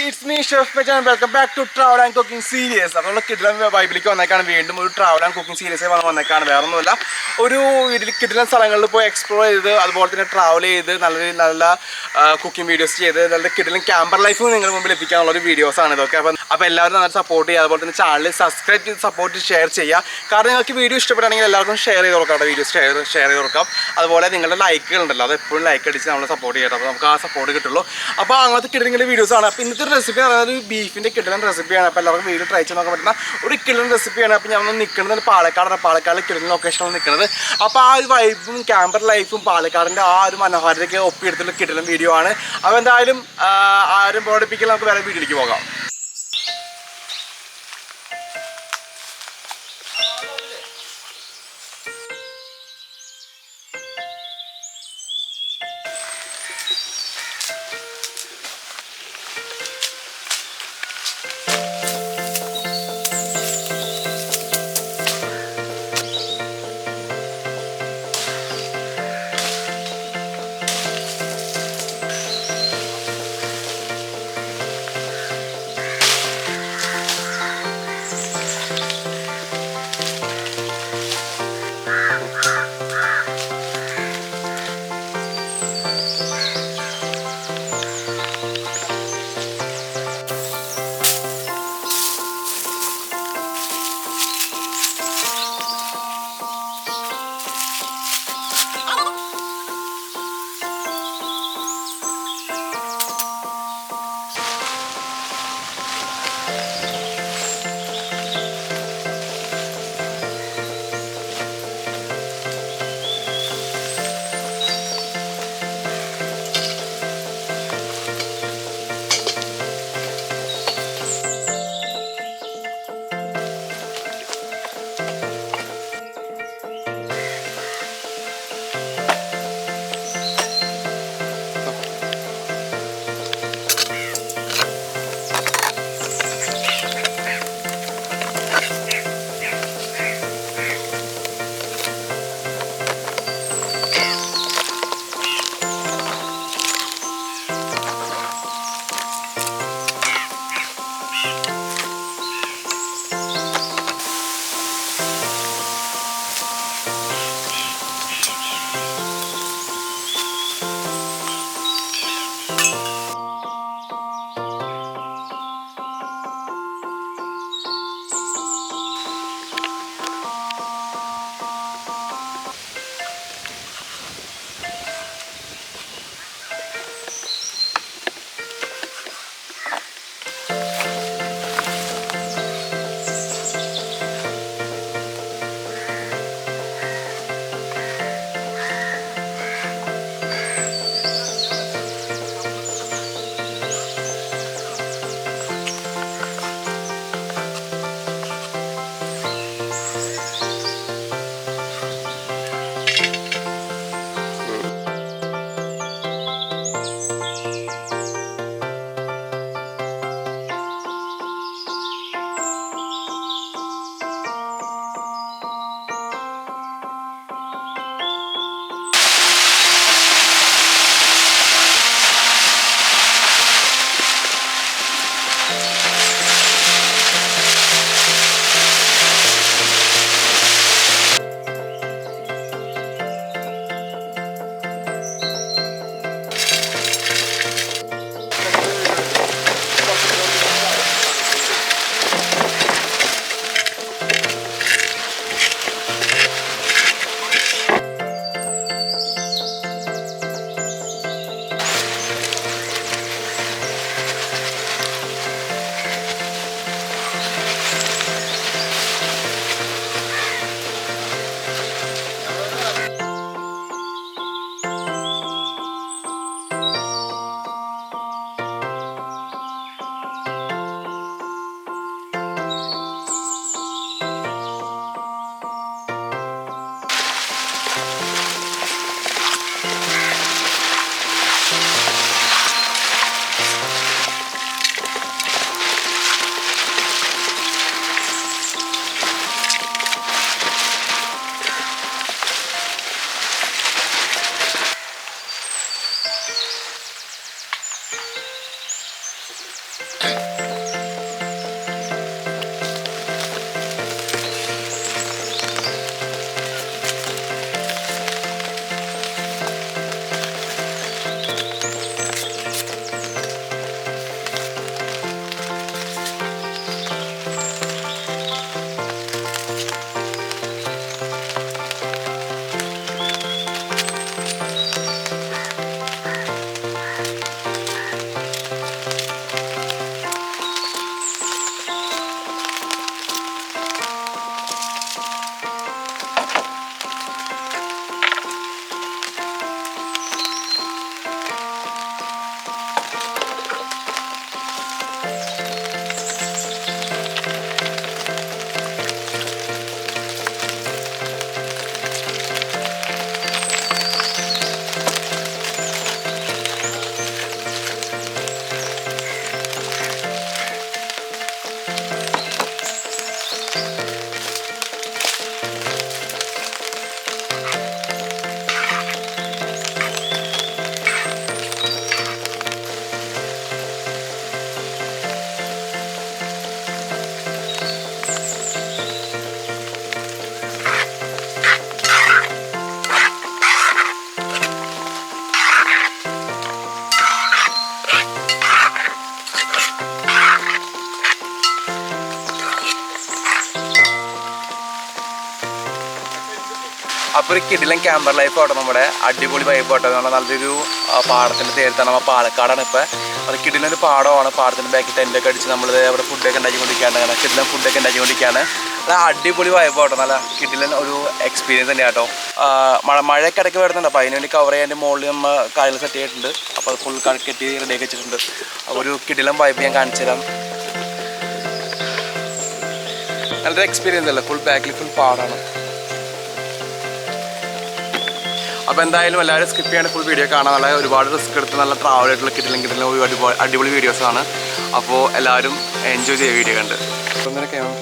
it's me Chef MACHAN and welcome back to travel and cooking series. അപ്പോൾ നമ്മൾ കിഡിലൻ വൈബിലേക്ക് വന്നേക്കാണ് വീണ്ടും ഒരു ട്രാവൽ ആൻഡ് കുക്കിംഗ് സീരീസ് വന്നേക്കാണ്. വേറെ ഒന്നുമില്ല, ഒരു കിഡിലൻ സ്ഥലങ്ങളിൽ പോയി എക്സ്പ്ലോർ ചെയ്ത് അതുപോലെ തന്നെ ട്രാവൽ ചെയ്ത് നല്ല കുക്കിംഗ് വീഡിയോസ് ചെയ്ത് നല്ല കിഡിലൻ ക്യാമ്പർ ലൈഫ് നിങ്ങളുടെ മുമ്പിൽ എത്തിക്കാനുള്ള ഒരു വീഡിയോസാണ് ഇതൊക്കെ. അപ്പോൾ എല്ലാവരും നന്നായിട്ട് സപ്പോർട്ട് ചെയ്യുക. അതുപോലെ തന്നെ ചാനൽ സബ്സ്ക്രൈബ് ചെയ്ത് സപ്പോർട്ട് ഷെയർ ചെയ്യുക. കാരണം നിങ്ങൾക്ക് വീഡിയോ ഇഷ്ടപ്പെടുകയാണെങ്കിൽ എല്ലാവർക്കും ഷെയർ ചെയ്ത് കൊടുക്കാം. വീഡിയോസ് ഷെയർ ചെയ്ത് കൊടുക്കാം. അതുപോലെ നിങ്ങളുടെ ലൈക്കുകൾ ഉണ്ടല്ലോ, അത് എപ്പോഴും ലൈക്ക് അടിച്ച് നമ്മൾ സപ്പോർട്ട് ചെയ്യണം. അപ്പോൾ നമുക്ക് ആ സപ്പോർട്ട് കിട്ടുള്ളൂ. അപ്പോൾ അങ്ങനത്തെ കിഡിലിൻ്റെ വീഡിയോസാണ്. അപ്പോൾ ഇന്നത്തെ റെസിപ്പി എന്ന് പറയുന്നത് ഒരു ബീഫിൻ്റെ കിഡിലൻ റെസിപ്പിയാണ്. അപ്പോൾ എല്ലാവർക്കും വീഡിയോ ട്രൈ ചെയ്ത് നോക്കാൻ പറ്റുന്ന ഒരു കിഡിലൻ റെസിപ്പിയാണ്. അപ്പോൾ ഞാൻ നിൽക്കുന്നത് പാലക്കാടിലെ കിഡിലൻ ലൊക്കേഷനിൽ നിൽക്കുന്നത്. അപ്പോൾ ആ ഒരു വൈബും ക്യാമ്പർ ലൈഫും പാലക്കാടിൻ്റെ ആ ഒരു മനോഹാരിതയൊക്കെ ഒപ്പിയെടുത്തുള്ള കിഡിലൻ വീഡിയോ ആണ്. അപ്പോൾ എന്തായാലും ആരും ബോധിപ്പിക്കൽ, നമുക്ക് വേറെ വീഡിയോയിലേക്ക് പോകാം. അപ്പോൾ ഒരു കിടിലൻ ക്യാമ്പർ ലൈഫ് ആട്ടോ നമ്മുടെ അടിപൊളി വൈബ് ആട്ടോ. നമ്മൾ നല്ലൊരു പാടത്തിൻ്റെ തീരത്താണ്. നമ്മൾ പാലക്കാടാണ്. ഇപ്പോൾ അത് കിടിലൊരു പാടമാണ്. പാടത്തിൻ്റെ ബാക്കിൽ ടെൻ്റൊക്കെ അടിച്ച് നമ്മൾ അവിടെ ഫുഡൊക്കെ ഉണ്ടാക്കിക്കൊണ്ടിരിക്കുകയാണ്. കിടിലൻ ഫുഡൊക്കെ ഉണ്ടാക്കിക്കൊണ്ടിരിക്കുകയാണ്. അത് അടിപൊളി വൈബ് ആട്ടോ. നല്ല കിടിലൻ ഒരു എക്സ്പീരിയൻസ് തന്നെയാണ് കേട്ടോ. മഴയൊക്കെ ഇടയ്ക്ക് വരുന്നുണ്ട്. അപ്പോൾ അതിന് വേണ്ടി കവർ ചെയ്യാൻ മുകളിൽ നമ്മൾ കാര്യങ്ങൾ സെറ്റ് ചെയ്തിട്ടുണ്ട്. അപ്പോൾ അത് ഫുൾ കെട്ടി റെഡിയാക്കി വെച്ചിട്ടുണ്ട്. ഒരു കിടിലൻ വൈബ് ഞാൻ കാണിച്ചു തരാം. നല്ലൊരു എക്സ്പീരിയൻസ് അല്ലേ. ഫുൾ ബാക്കിൽ ഫുൾ പാടാണ്. അപ്പോൾ എന്തായാലും എല്ലാവരും സ്കിപ്പ് ചെയ്യാണ്ട് ഫുൾ വീഡിയോ കാണാൻ. നല്ല ഒരുപാട് റിസ്ക് എടുത്ത് നല്ല ട്രാവൽ ആയിട്ടുള്ള കിടിലൻ ഒരു അടിപൊളി വീഡിയോസാണ്. അപ്പോൾ എല്ലാവരും എൻജോയ് ചെയ്യുക വീഡിയോ കണ്ട്. അപ്പോൾ ഇങ്ങനെയൊക്കെയാണ്.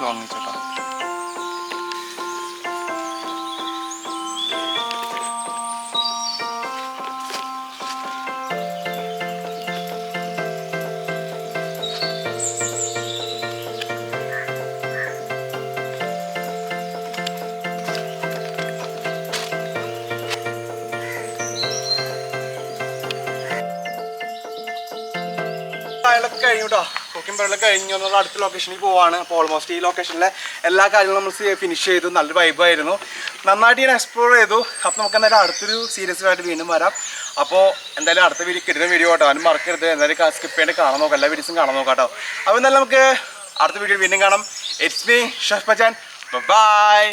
വാങ്ങിച്ചേട്ടാ. കഴിഞ്ഞു കേട്ടോ. കുക്കിംഗ് പരിപാടി കഴിഞ്ഞു എന്നുള്ള അടുത്ത ലൊക്കേഷനിൽ പോവാണ്. അപ്പോൾ ഓൾമോസ്റ്റ് ഈ ലൊക്കേഷനിലെ എല്ലാ കാര്യങ്ങളും നമ്മൾ ഫിനിഷ് ചെയ്തു. നല്ലൊരു വൈബായിരുന്നു. നന്നായിട്ട് ഞാൻ എക്സ്പ്ലോർ ചെയ്തു. അപ്പോൾ നമുക്ക് എന്തായാലും അടുത്തൊരു സീരീസ് ആയിട്ട് വീണ്ടും വരാം. അപ്പോൾ എന്തായാലും അടുത്ത കിട്ടുന്ന വീഡിയോ കേട്ടോ. അതിന് മറക്കരുത്. എന്തായാലും സ്കിപ്പ് ചെയ്യേണ്ടി കാണാൻ നോക്കാം. എല്ലാ വീഡിയോസും കാണാൻ നോക്കാം കേട്ടോ. അപ്പോൾ എന്തായാലും നമുക്ക് അടുത്ത വീഡിയോ വീണ്ടും കാണാം. It's me chef Machan. By.